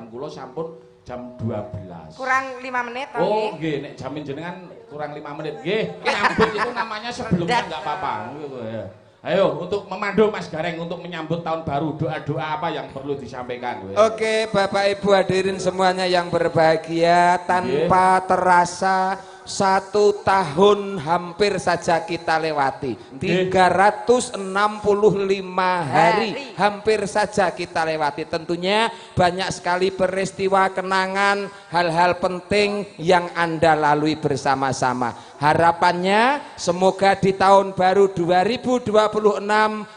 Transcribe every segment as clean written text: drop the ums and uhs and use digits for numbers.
jam kula sampun jam 12. Kurang 5 menit toh Oh, nggih, nek jamin jenengan kurang 5 menit. Nggih, nyambut itu namanya sebelumnya enggak apa-apa. Ya. Ayo untuk memandu Mas Gareng untuk menyambut tahun baru, doa-doa apa yang perlu disampaikan? Oke, Bapak Ibu hadirin semuanya yang berbahagia, tanpa terasa 1 tahun hampir saja kita lewati. 365 hari hampir saja kita lewati. Tentunya banyak sekali peristiwa, kenangan, hal-hal penting yang Anda lalui bersama-sama. Harapannya semoga di tahun baru 2026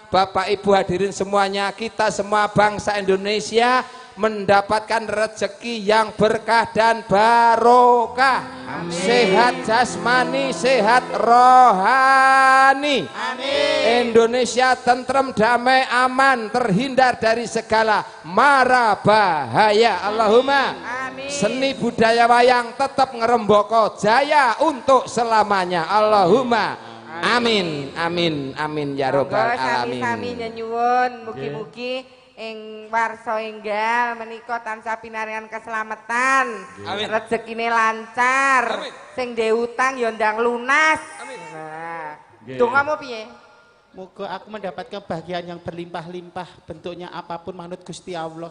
Bapak Ibu hadirin semuanya, kita semua bangsa Indonesia mendapatkan rezeki yang berkah dan barokah. Amin. Sehat jasmani, sehat rohani. Amin. Indonesia tentrem, damai, aman, terhindar dari segala mara bahaya. Allahumma. Amin. Seni budaya wayang tetap ngeremboko jaya untuk selamanya. Allahumma. Amin. Amin. Amin ya robbal alamin. Sami-sami nyuwun mugi-mugi ing warsa enggal menika tansah pinaringan keselamatan, rezekine lancar, sing ndek utang ya ndang lunas. Amin. Nah, dongamu piye? Moga aku mendapat kebahagiaan yang berlimpah-limpah, bentuknya apapun manut Gusti Allah.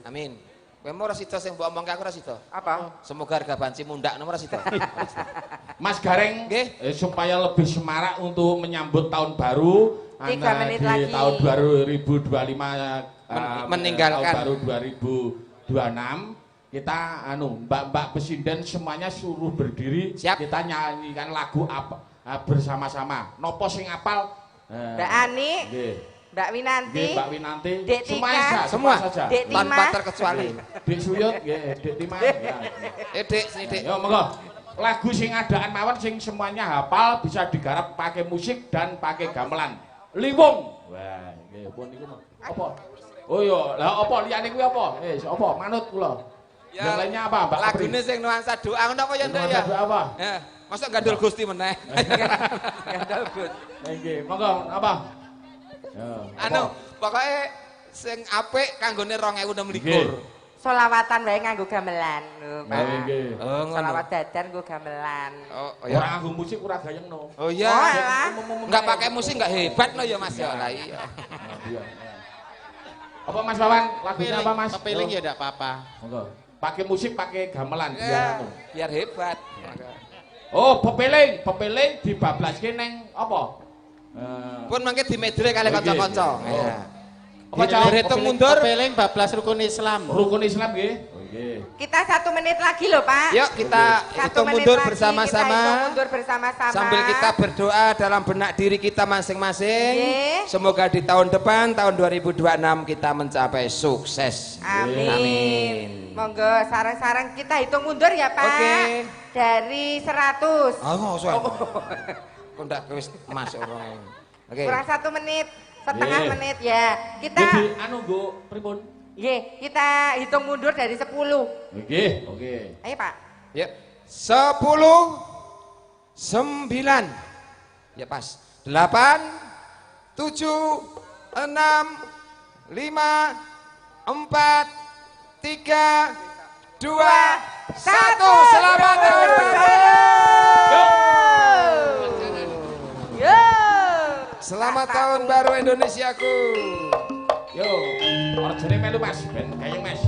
Amin. Kowe ora sida sing mbok omongke aku ora sida. Apa? Semoga harga banci mundak nomor sida. Mas Gareng supaya lebih semarak untuk menyambut tahun baru 3 menit lagi. Tahun baru 2025 meninggalkan tahun baru 2026 kita mbak-mbak presiden semuanya suruh berdiri. Siap. Kita nyanyikan lagu apa bersama-sama. Nopo sing apal? Mbak Ani, Mbak Winanti, Mbak Winanti, Dek Tika, semua saja, Dek Tima, tanpa terkecuali. Dek Suyut, Dek Tima, Dek sini Dek. Yo monggo. Lagu sing adaan mawon sing semuanya hafal bisa digarap pakai musik dan pakai gamelan. Liwung. Wah, nggih pun niku apa? Oh iya, lah apa liyane kuwi apa? Apa manut kula. Yang lainnya apa, Mbak? Lagune sing nuansa doa ngono apa ya, Nduk ya? Doa apa? Ya, masa gandul Gusti meneh. Gandul Gusti. Nggih, monggo apa? Ya. Pokoknya sing apik kanggone 2026. Solawatan wae nganggo gamelan. Nggih. Solawat dadan nganggo gamelan. Oh, ya. Ora nganggo musik ora gayengno. Oh iya. Enggak pakai musik enggak hebat no ya Mas ya. Lah iya. Apa Mas Wawan? Lagunya apa Mas? Kepiling ya enggak apa-apa. Monggo. Pakai musik, pakai gamelan biar hebat. Oh, pepeling dibablaske neng apa? Pun mangke dimedre kali kanca-kanca. Apa hitung mundur pepeling bablas rukun Islam. Rukun Islam nggih. Nggih. Kita 1 menit lagi loh, Pak. Yuk kita hitung mundur bersama-sama. Mundur bersama-sama. Sambil kita berdoa dalam benak diri kita masing-masing. Semoga di tahun depan tahun 2026 kita mencapai sukses. Amin. Monggo sareng-sareng kita hitung mundur ya, Pak. Oke. Dari 100. Oh, kok ndak wis masuk orang. Oke. Kurang 1 menit, setengah menit ya. Kita Jadi nggo pripun? Nggih, kita hitung mundur dari 10. Nggih, oke. Ayo, Pak. Ya. 10 9. Ya pas. 8 7 6 5 4 3 2 1. Selamat tahun baru. Selamat tahun baru Indonesiaku. Yo, orjane melu Mas, ben gayeng Mas.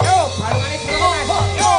Yo, barengane dulu Mas. Yo.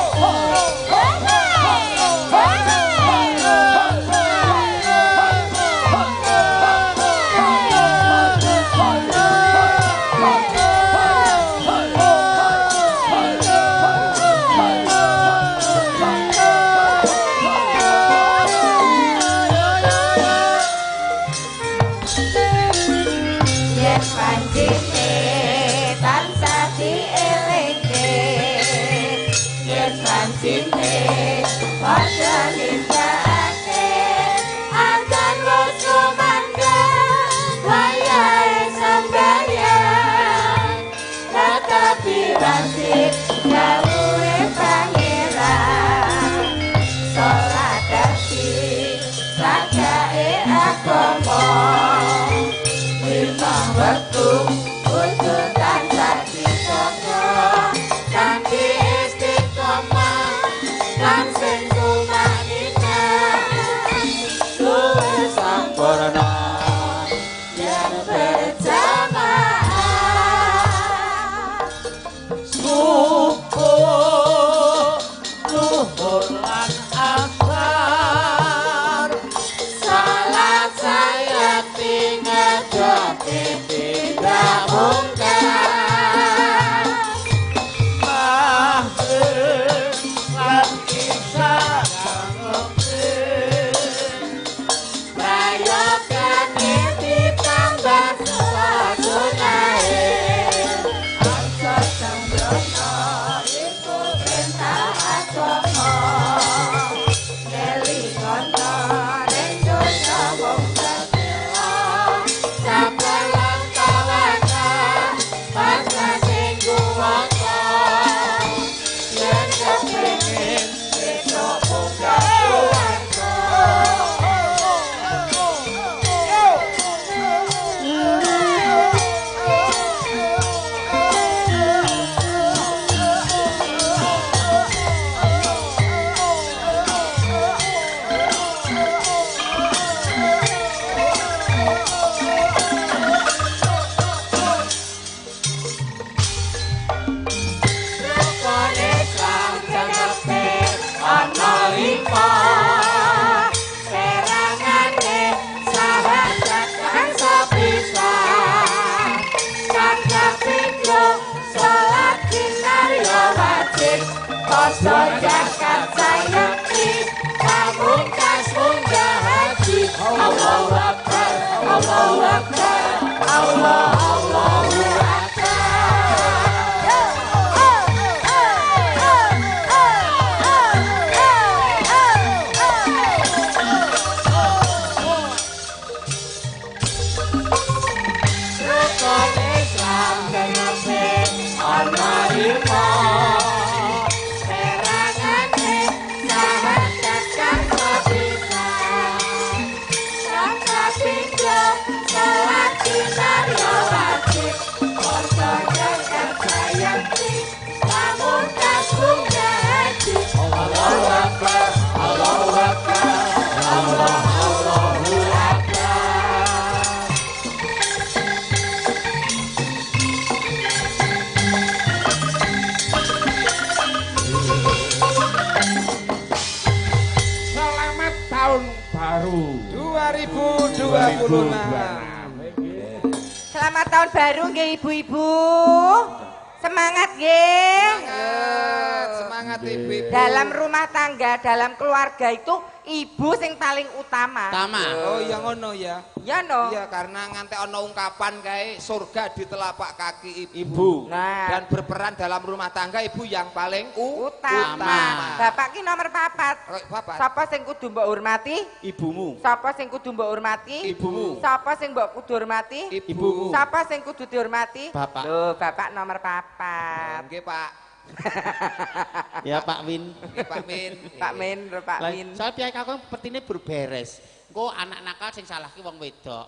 poso zakat sayakti pamungkas munggah haji Allahu Akbar Allahu Akbar Allahu baru 2026. Selamat tahun baru nggih ibu-ibu. Semangat nggih. Semangat ibu-ibu. Dalam rumah tangga, dalam keluarga itu ibu sing paling utama. Oh iya ngono ya. Ya no. Iya karena ngantek ono ungkapan kayak surga di telapak kaki ibu. Nah. Dan berperan dalam rumah tangga ibu yang paling utama. Bapak ki nomor 4. Bapak. Sapa sing kudu mbok hormati? Ibumu. Sapa sing kudu mbok hormati? Ibumu. Sapa sing mbok kudu hormati? Ibumu. Sapa sing kudu dihormati? Bapak. Loh, Bapak nomor 4. Nggih, Pak. Ya Pak Win. Nggih, Pak Min. Pak Min, Pak Min. Soal piyai kakung sepertinya berberes. Engko anak nakal sing salahke wong wedok.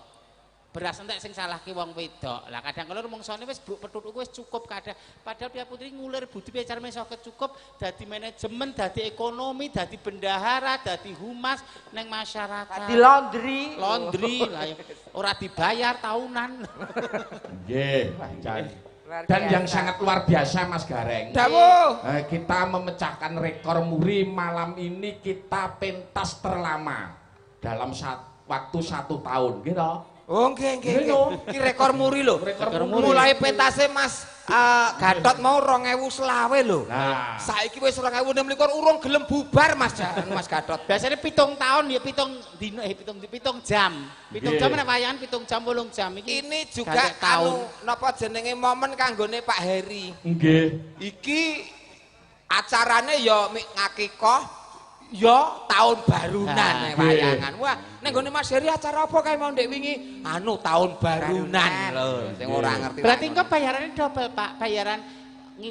Beras entek sing salahke wong wedok. Lah kadang kala rumangsane wis petutku wis cukup kadang. Padahal piyai putri ngulir budi piye carane iso kecukup dadi manajemen, dadi ekonomi, dadi bendahara, dadi humas ning masyarakat. Di laundry. Laundry lah ya. Ora dibayar tahunan. Nggih, dan yang sangat luar biasa Mas Gareng. Dawuh. Kita memecahkan rekor muri malam ini kita pentas terlama dalam waktu 1 tahun, gitu. Oh nggih. Ki rekor muri lho. Rekor muri. Mulai pentase Mas Gatot mau 2020 lho. Nah, Saiki wis 2026 urung gelem bubar Mas Gatot. Biasanya 7 tahun ya 7 dino 7 jam. 7 jam nek wayangan 7 jam 8 jam iki. Ini juga napa jenenge momen kanggone Pak Heri. nggih. Iki acarane ya ngakikoh ya tahun barunan wayangan. Wah, ning gone Mas Heri acara apa kae mau ndek wingi? Anu tahun barunan lho, sing ora ngerti. Berarti engko bayarannya double, Pak. Bayaran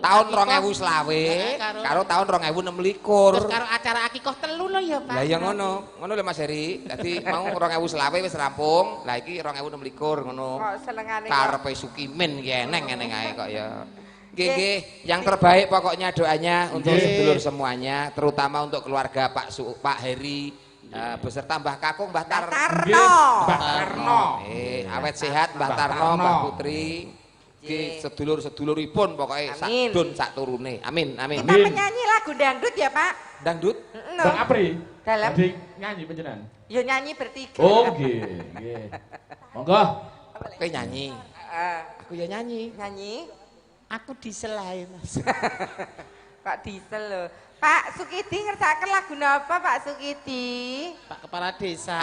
tahun 2020 karo tahun 2026. Terus karo acara akikoh telu lho ya, Pak. Lah ya ngono lho Mas Heri. Dadi mau 2020 wis rampung, lah iki 2026 ngono. Kok senengane Karepe Sukimin ki eneng ae kok ya. Nggih, yang terbaik pokoknya doanya untuk sedulur semuanya, terutama untuk keluarga Pak Heri beserta Mbah Kakung, Mbah Tarno. Mbah Tarno. Awet sehat Mbah Tarno, Mbah Putri. Nggih, sedulur-seduluripun pokoknya sak dun sak turune. Amin. Kita menyanyi lagu dangdut ya, Pak. Dangdut? Bang Apri. Dalam Jadi nyanyi panjenengan. yo nyanyi bertiga. Oh, nggih. Monggo. Kowe nyanyi. Aku ya nyanyi. Nyanyi. Aku diselae, Mas. Pak Diesel lho. Pak Sukidi ngersakaken lagu napa Pak Sukidi? Pak Kepala Desa.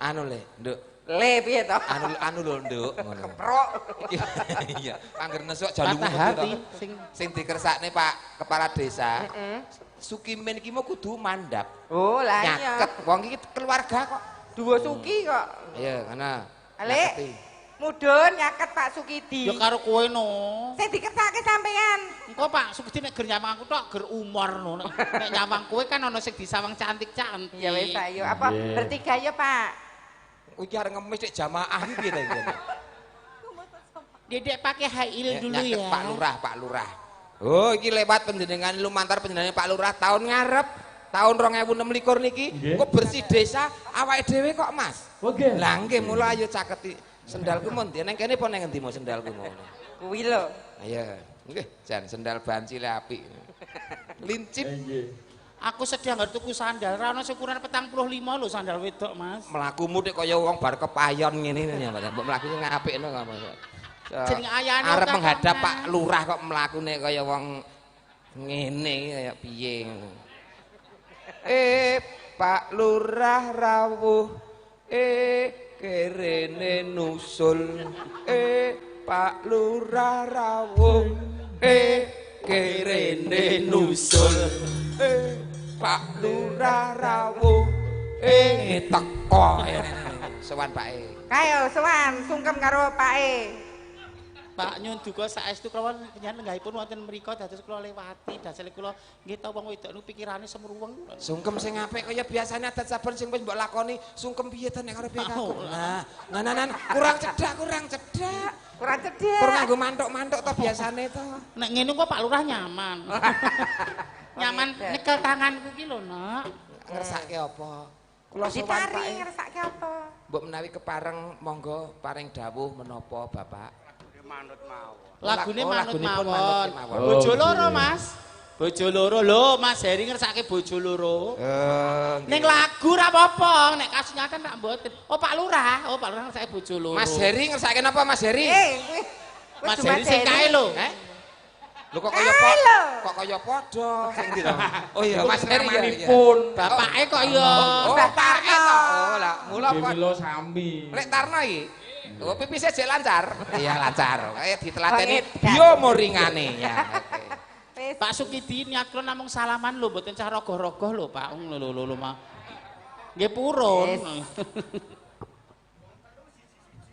Anu le, Nduk. Le piye to? Anu lho, Nduk, ngono. Keprok. Iya, angger nesuk jalu Patah hati sing dikersakne Pak Kepala Desa. Sukimin iki mau kudu mandap. Oh, lah iya. Nyaket wong iki keluarga kok. Dua Suki kok. Iya, ana. Ale. Mudun nyaket Pak Sukidi. Ya karo kowe no. Sing dikersake sampean. Engko Pak Sukidi nek ger nyawang aku tok ger umur no. Nek nyawang kowe kan ana sing disawang cantik-cantik. Ya wis ayo apa bertiga ya Pak. Iki arep ngemis nek jamaah iki ta iki. Dedek pakai high heel dulu ya. Pak Lurah. Oh, iki lewat panjenengan lumantar panjenengan Pak Lurah tahun ngarep. Tahun 2026 niki kok bersih desa awake dhewe kok Mas. Oke. Lah nggih mula ayo caketi sendalku mon ndi nang kene apa nang endi mo sendalku ngono. Kuwi lho. Ayo. Nggih, jan sendal bancile apik. Lincip. Aku sedang nggak tuku sandal, rano ukuran 45 lho sandal wedok Mas. Melakumu nek kaya wong bar kepayon ngene ya Mas. Mbok mlaku sing apikno kok Mas. Jeneng ayane arep menghadap Pak Lurah kok mlakune kaya wong Ngene kaya piye ngono. Pak Lurah rawuh kerene nusul. Pak Lurah rawuh kerene nusul. Pak Lurah rawuh teko. Sowan Pak E. Kayo sowan sungkem karo Pak E. Pak nyun duka saestu kula panjenengan lenggahipun wonten mriku dados kula lewati dasel kula nggih ta wong wedok niku pikirane semruweng. Sungkem sing apik kaya biasane adat saben sing wis mbok lakoni sungkem piye to nek karepe aku. Nah, kurang cedak. Kurang cedak. Kurang nganggo mantuk-mantuk to biasane to. Nek ngene kok Pak Lurah nyaman. Nyaman nyekel tanganku ki lho, Nak. Ngersake apa? Kula sowan Ditari Pak E. ngersake apa? Mbok menawi kepareng monggo paring dawuh menapa Bapak? Lagune manut lagunipun mawon. mawon. Bojo loro, Mas. Bojo loro lho, Mas Heri ngersake bojo loro. Ning lagu ra apa-apa, nek kasunyatan tak mboten. Oh Pak Lurah ngersake bojo loro. Mas Heri ngersake napa Mas Heri? Mas Heri sing kae lho. Lho kok kaya padha sing ndi to? Oh iya Mas Heri Namanipun Bapake kok ya. Mbah Tarno. Oh lah mula Milo sami. Lek Tarno iki. Oh pipise jek lancar. Iya lancar. Kayak ditelateni bio moringane ya. Oke. Pak Sukidi niat kula namung salaman lho mboten cah rogoh-rogoh lho Pak. Lho Mak. Nggih purun.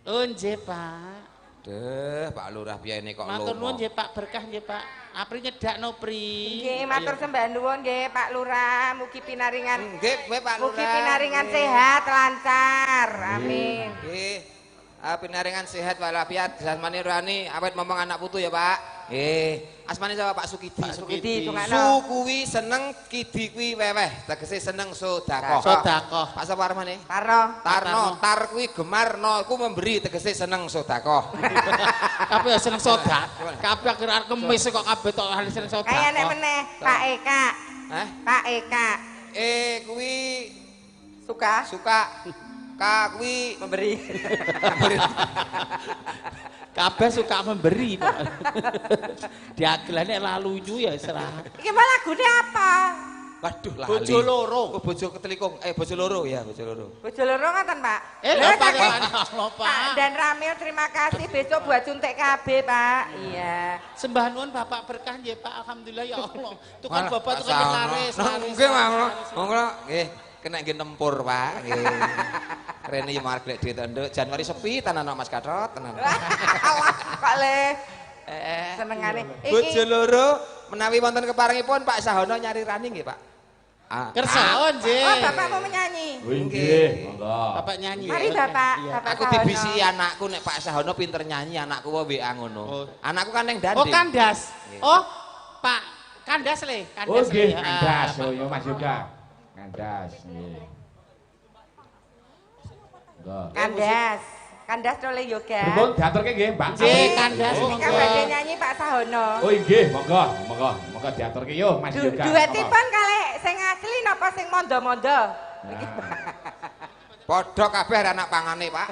Oh nggih Pak. Deh Pak Lurah piyene kok Matur nuwun lomo. nggih Pak, berkah nggih Pak. Apri nyedakno Pri. Nggih, matur sembah nuwun nggih Pak Lurah, mugi pinaringan Nggih Pak Lurah. mugi pinaringan sehat lancar. Amin. Nggih. Pinaringan sehat walafiat jasmani rohani awet momong anak putu ya Pak. Nggih. Asmane sapa Pak Sukidi? Pak Sukidi Su tungakno. kuwi seneng, Kidi kuwi weweh, tegese seneng sedekah. Sedekah. Pak sapa armane? Tarno. Tar kuwi gemar, no iku memberi tegese seneng sedekah. Kabeh seneng sodak. Kabeh kira kemis kok kabeh tok ahli seneng sodak. Kaya nek meneh Pak Eka. Hah? Pak Eka Kuwi suka suka Ka kuwi memberi. Kabeh suka memberi. Diagelane laluyu ya serah. Iki mah lagune apa? waduh lali. Bojo loro. Oh bojo ketelikung. Bojo loro ya, bojo loro. Bojo loro ngoten, Pak. Lho Pak Pak Pak. dan Ramil terima kasih besok buat suntik KB, Pak. Iya. Sembah nuwun Bapak berkah nggih Pak. Alhamdulillah ya Allah. Tukang bapak tukang laris. Nggih, monggo nggih. Kena nggih nempur, Pak. Nggih. Rene yo marek duit nduk. Januari sepi tenan Mas Gatot, tenan. Alah, kok le. Senengane. Bojo loro menawi wonten keparengipun Pak Sahono nyari rani nggih, Pak. Kersa nggih. Oh, Bapak mau menyanyi. Nggih, monggo. Bapak nyanyi. Mari Bapak, Bapak Aku dibisi anakku nek Pak Sahono pinter nyanyi, anakku wae WA ngono. Anakku kan ning Dandi. Oh kandas. Oh Pak kandas le. Oh nggih, le. kandas. Oh ya Mas Yoga. Kandas nggih. Monggo. Kandas. Kandas tole yoga. Pripun diaturke nggih, Mbak? Nggih, kandas Ini kan monggo. badhe nyanyi Pak Sahono. Oh nggih, monggo, monggo. Monggo diaturke yo Mas Yoga. Duetipun kalih sing asli napa sing mondo-mondo? Padha kabeh anak pangane, Pak.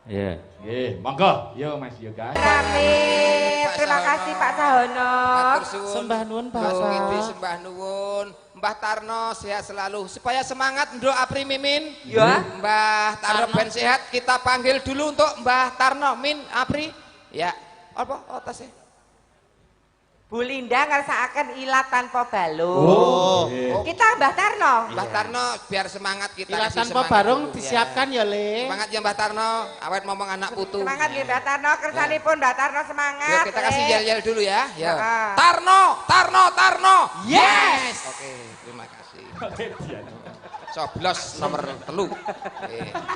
Iya. Nggih, monggo. Yo Mas Yoga. Ramil, terima kasih Pak Sahono. Matur suwun. Sembah nuwun Pak. Sukidi sembah nuwun. Mbah Tarno sehat selalu supaya semangat nduk Apri Mimin. Ya. Mbah Tarno ben sehat, kita panggil dulu untuk Mbah Tarno Min Apri. Ya. Apa? Oh, tasnya. Bu Linda ngersakaken ilat tanpa balung. Oh, nggih. Kita Mbah Tarno. Mbah Tarno biar semangat kita Ilat kasih tanpa semangat barung dulu, ya. disiapkan ya Le. Semangat ya Mbah Tarno, awet ngomong anak putu. Semangat nggih Mbah Tarno, kersanipun Mbah Tarno semangat. Yuk kita kasih Le. yel-yel dulu ya. Ya. Heeh. Tarno, Tarno, Tarno. Yes. Oke, terima kasih. Coblos nomor 3.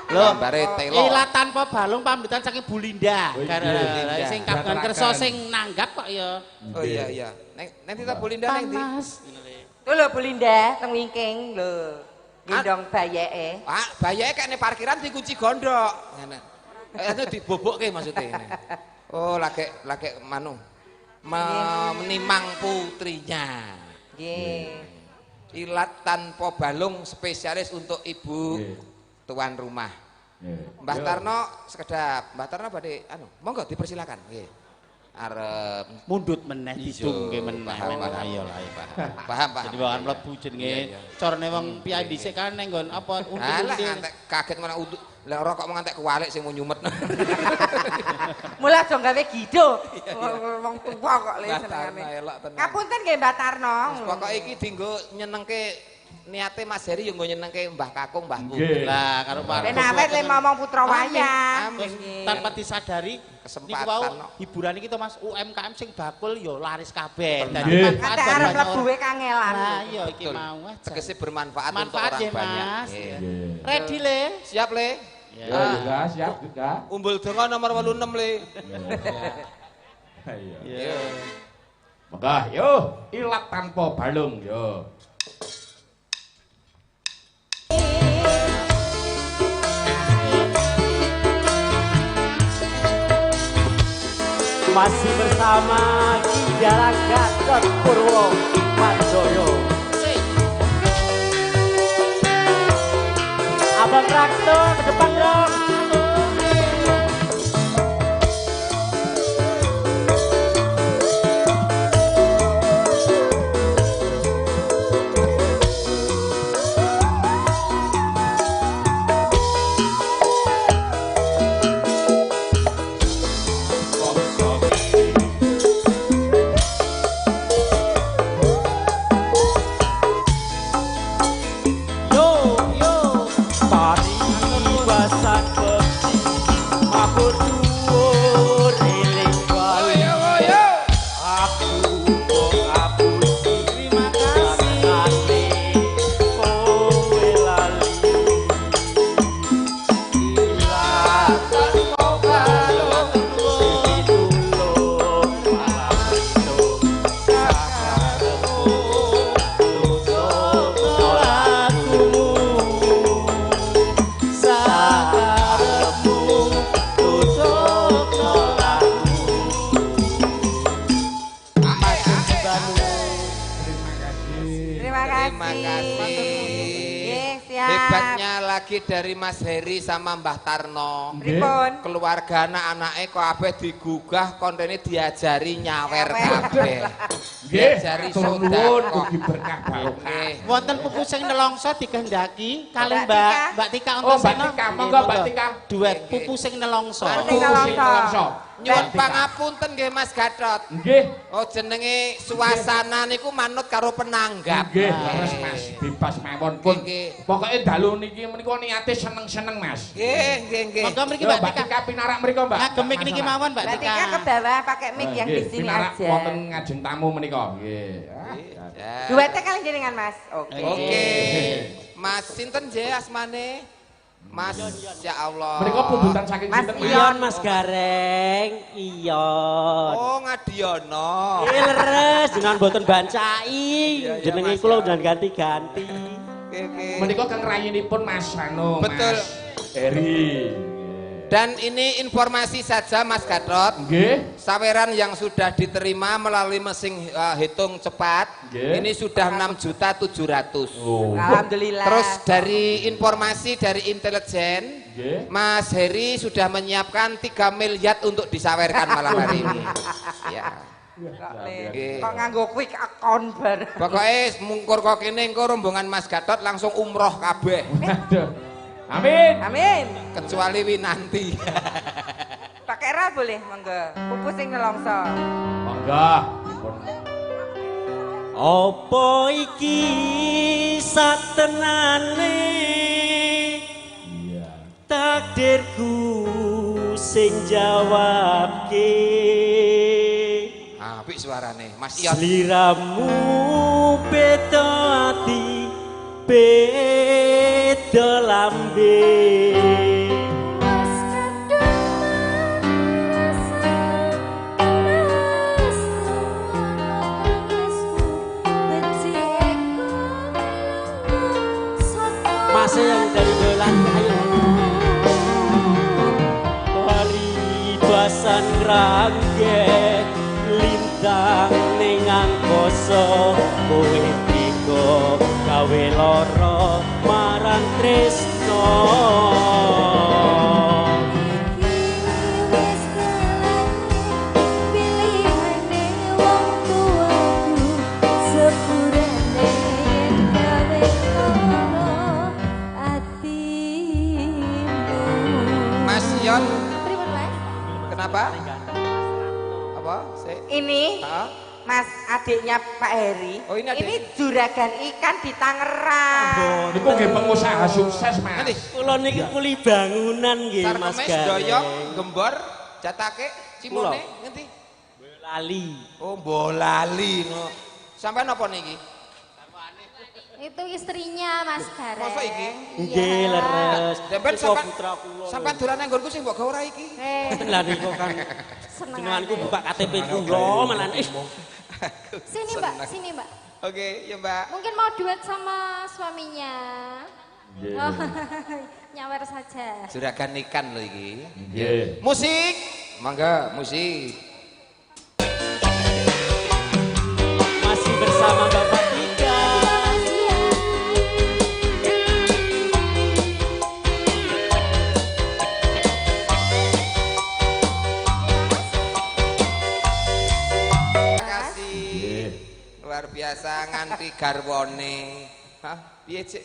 Loh, Gambare telo. ilat tanpa balung pamritan saking Bu Linda. Oh, iya. Karena sing kagungan kersa Gerakan. sing nanggap kok ya. Oh iya iya. Neng Tita Bu Linda neng ndi? Panas. Tuh lho Bu Linda, teng wingking lho. Gendong bayeke. Pak, bayake kene parkiran dikunci gondok. Ngene. Itu dibobokke maksudnya. Oh, lagi manu. Menimang putrinya. Nggih. Ilat tanpa balung spesialis untuk ibu Nggih. tuan rumah. Nggih. Mbah Yo. Tarno sekedap. Mbah Tarno badhe anu, monggo dipersilakan. Nggih. arep mundut meneh didungke meneh ayo lah paham. Jadi wong mlebu jenenge carane wong piyai dhisik kan ning nggon apa untu-untu kaget malah untu lek ora kok ngantek kuwalik sing mau nyumet. Mulai aja gawe gido. Wong tuwa kok le senengane. Kapunten nggih Mbak Tarno. Pokoke iki dienggo nyenengke niate Mas Heri yo nggo nyenengke Mbah Kakung, Mbahku. Lah karo Pak. Ben awet le ngomong putra wayang. Tanpa disadari kesempatan niku wau hiburan iki to Mas UMKM sing bakul yo laris kabeh. Dadi manfaat arep mlebu kangelan. Lah iya iki mau tegese bermanfaat untuk orang banyak. Ready le? Siap le? Ya, enggak siap enggak. Umbul donga nomor 86 le. Iya. Monggo yo ilat tanpa balung yo. Masih bersama Kidalang Gatot Purwo Mandoyo. Abang Rakto ke depan dong. Dari Mas Heri sama Mbah Tarno. Pripun? Keluarga anak-anake kabeh digugah kontene diajari nyawer kabeh. Diajari nuwun ugi berkah barokah. Wonten pupu sing nelongso dikehendaki kali Mbak Tika Oh, Mbak Tika, monggo Mbak Tika. Duet pupu sing nelongso. Nyuwun pangapunten nggih Mas Gatot. Nggih. Oh jenenge suasana niku manut karo penanggap. Nggih, leres Mas, bebas mawon pun. Pokoke dalu niki menika niate seneng-seneng Mas. Nggih. Monggo mriki Mbak Tika pinarak mriku Mbak. Ngagem mic niki mawon Mbak Tika. Mbak Tika ke bawah pakai mic yang di sini pinarak aja. wonten ngajeng tamu menika. Nggih. Duetnya kalian jenengan Mas. Oke. Mas sinten nggih asmane? Mas, ya Allah. Menika pubutan saking sinten Mas? Iyon Mas Gareng, Iyon. Oh Ngadiono. Leres jenengan mboten bancai. Jenenge kula jangan ganti-ganti. Menika kang rayinipun Mas Anu. Betul. Mas Heri. Dan ini informasi saja Mas Gatot. Nggih. Saweran yang sudah diterima melalui mesin hitung cepat. Nggih. Ini sudah 6.700.000. Oh. Alhamdulillah. Terus dari informasi dari intelijen, Nggih. Mas Heri sudah menyiapkan 3 miliar untuk disawerkan malam hari ini. Ya. Kok nganggo quick account bar. Pokoknya mungkur kok kene engko rombongan Mas Gatot langsung umroh kabeh. Amin. Amin. Kecuali Winanti. Pakai ra boleh monggo. Pupu sing nelongso. Monggo. Apa iki satenane? Iya. Takdirku sing jawabke. Apik suarane, Mas Ion. Sliramu beda ati, beda lambe. Masih yang dari bulan ayo. Paribasan rangge lintang ning angkasa kowe tiko gawe lara marang tresno. Pilih Apa? Sik. Ini Hah? Mas adiknya Pak Heri. Oh, ini adik. Ini juragan ikan di Tangerang. Niku nggih pengusaha sukses, Mas. Nanti. Kula niki kuli bangunan nggih Mas Sarkemes, Gareng. doyong, gembor, jatake, cimone, ngerti? Lali. Oh, bolali no. Sampai napa niki? Itu istrinya Mas Gareng. Masa iki? Nggih leres. Dempen Kula sampean putra kula. sampean dolan nang nggonku sing mbok gawe ora iki. Mboten lah niku kan. Seneng. Jenenganku buka KTP kula malah Sini Mbak, sini Mbak. Oke, ya Mbak. Mungkin mau duet sama suaminya. Nggih. Oh, nyawer saja. Juragan ikan lho iki. Nggih. Musik. Mangga, musik. masih bersama Bapak Ika. Luar biasa nganti garwone. Hah? Piye, Cik?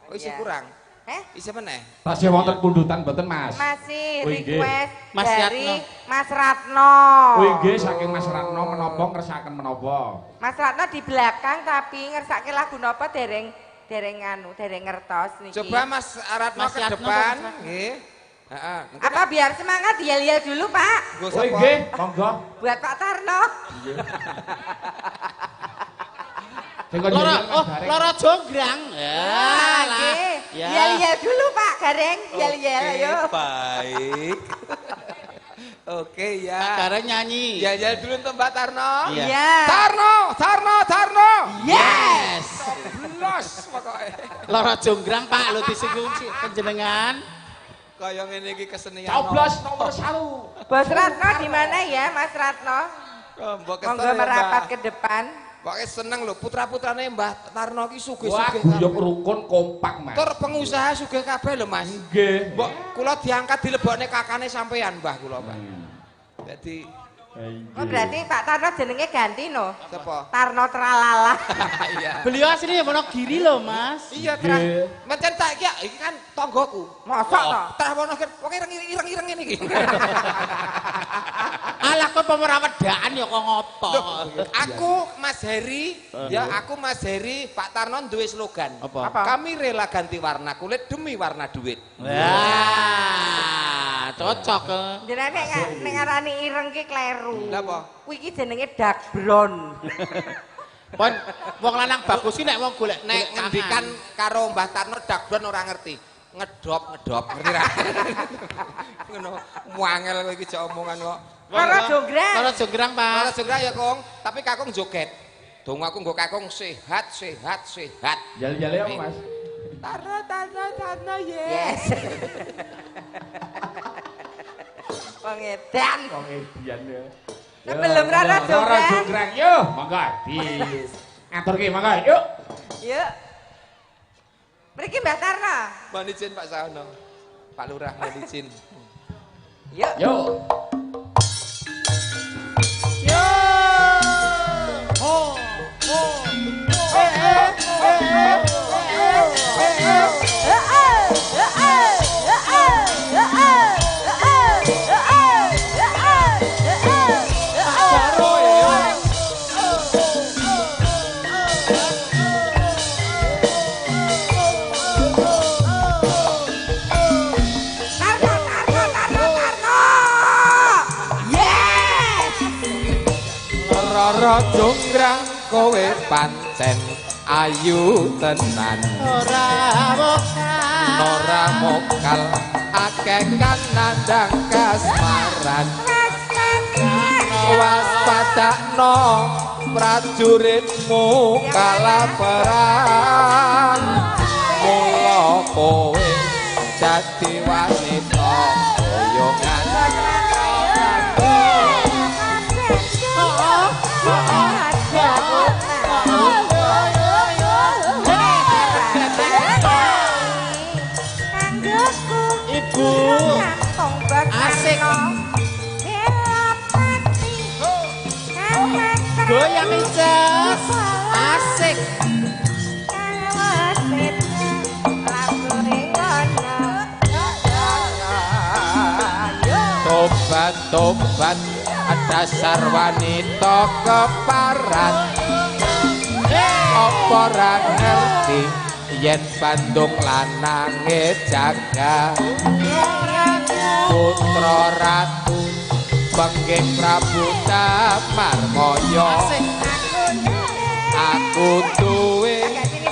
Oh, isi Iya. kurang. Eh? Isi meneh? Tasih wonten pundutan mboten, Mas? Masih Oh, nggih. request Mas dari Ratno. Mas Ratno. Oh nggih, saking Mas Ratno menapa ngersaken menapa? Mas Ratno di belakang tapi ngersake lagu napa dereng ngertos niki. Coba Mas Ratno Mas ke Ratno, depan, Mas Ratno. nggih. Heeh. Apa biar semangat yel-yel dulu, Pak. Nggo Oh sapa? nggih, monggo. Buat Pak Tarno. Sing kok Loro, jenengan oh, bareng. loro jonggrang. Ya, Ah, lah. nggih. Ya. Yel-yel dulu, Pak Gareng. Yel-yel Oke, ayo. baik. Oke ya. Karena nyanyi. Ya dulu untuk Mbak Tarno. Iya. Iya. Tarno. Yes. Los pokoknya. Loro jonggrang Pak, lu disinggung sih penjenengan. Kaya ngene iki kesenian. Coblos nomor 1. Bos Ratno di mana ya, Mas Ratno? Mbok Monggo merapat ke depan. Pokoknya seneng lho putra-putrane Mbah Tarno ki Wah, sugih-sugih. guyub rukun kompak, Mas. Tur pengusaha sugih kabeh lho Mas. Nggih. Mbok kula diangkat dilebokne kakane sampean Mbah kula, Pak. Dadi Oh berarti Pak Tarno jenenge ganti no. sapa? Tarno Tralala. Iya. Beliau aslinya Wonogiri loh Mas. Iya, Trah. Nggih. Mencen tak iki kan tanggoku. Mosok to? Trah Wonogiri pokoke ireng-ireng ngene iki. Alah kok pemerawedaan ya kok ngopo. Aku Mas Heri, ya aku Mas Heri, Pak Tarno duwe slogan. Apa? Apa? Kami rela ganti warna kulit demi warna duit. Wah, cocok. Jenenge nek ngarani ireng ki kleru. Lha apa? Kuwi iki jenenge dark brown. Pon wong lanang bagus ki nek wong golek Nek ngendikan karo Mbah Tarno dakdon ora ngerti. Ngedop ngerti ra? Ngono. Muangel kowe iki jek omongan kok. Loro jonggrang. Loro jonggrang Ora Pak. segera ya, Kong. Tapi Kakung joget. Dong aku nggo Kakung sehat. Jal-jale apa, Mas? Tarno Yes. Pengedan. Wong edian ya. Sebelum Rara jonggrang. jonggrang yo, monggo di aturke monggo yuk. Yuk. Mriki Mbak Tarno. Mohon izin Pak Saono. Pak Lurah mohon izin. Yuk. Yuk. Tarno. Yes. Rara jonggrang kowe pancen ayu tenan. Ora mokal akeh kan nandang kasmaran. Waspadakno prajuritmu kalaparan. Mula kowe dadi wanita boyongan. Ibu. Asik. Goyang ijaz. Asik. Tobat dasar wanita keparat apa ra ngerti yen Bandung lanange jaga putra ratu Benggih Prabu Damarmaya aku duwe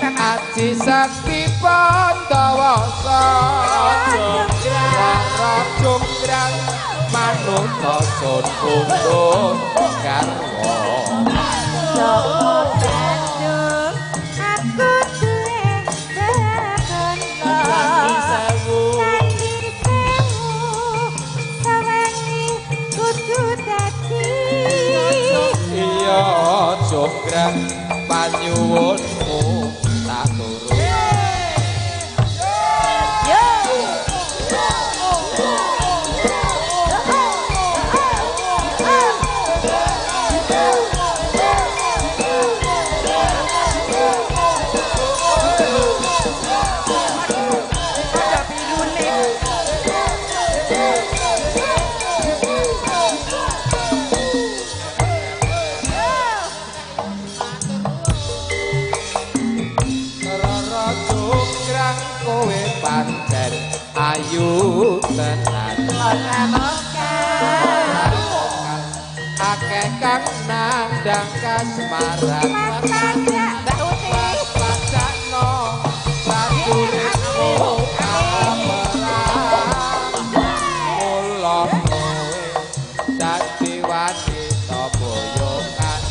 aji sakti Pandawasa Rara Jonggrang manuta sun pundhut garwa iya Jonggrang panyuwunmu tak turun kowe pancen ayu tenan ora mokal akeh kang nandang kasmaran Mbak Uti pajakno prajuritmu kaperan mula kowe dadi wanita boyokan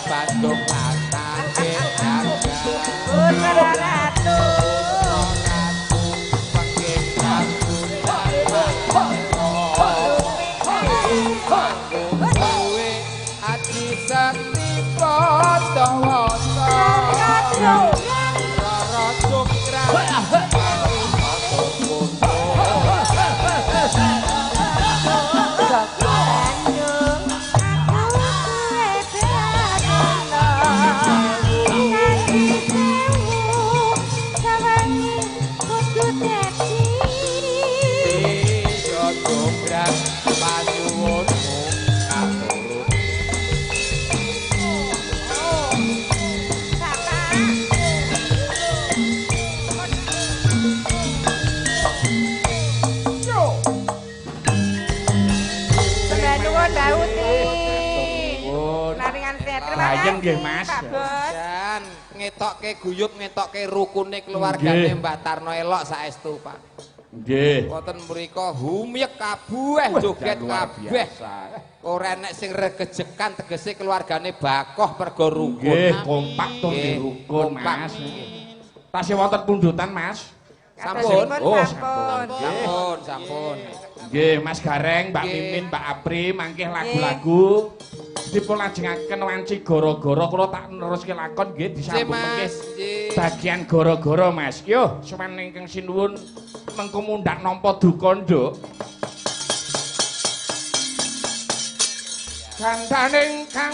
Bandung lanange jaga putra ratu Benggih Prabu Damarmaya duwe aji sakti Pandawasa Rara Jonggrang Bayeng nggih Mas. Dan ngetokke guyub ngetokke rukune keluargane Mbah Tarno elok saestu Pak. Nggih. Wonten mriku humyek kabeh joget kabeh. Ora enek sing regejekan tegese keluargane bakoh pergo rukun. Nggih, kompak to rukun Mas. Tasih wonten pundutan Mas. Sampun. Oh, sampun. Nggih, Mas Gareng, Mbak Mimin, Mbak Apri mangkih lagu-lagu dipun lajengaken wanci gara-gara kula tak neruske lakon nggih disambung mengke bagian gara-gara Mas. Yo, sampeyan ingkang sinuwun mengko mundhak nampa duka nduk. Gandaning kang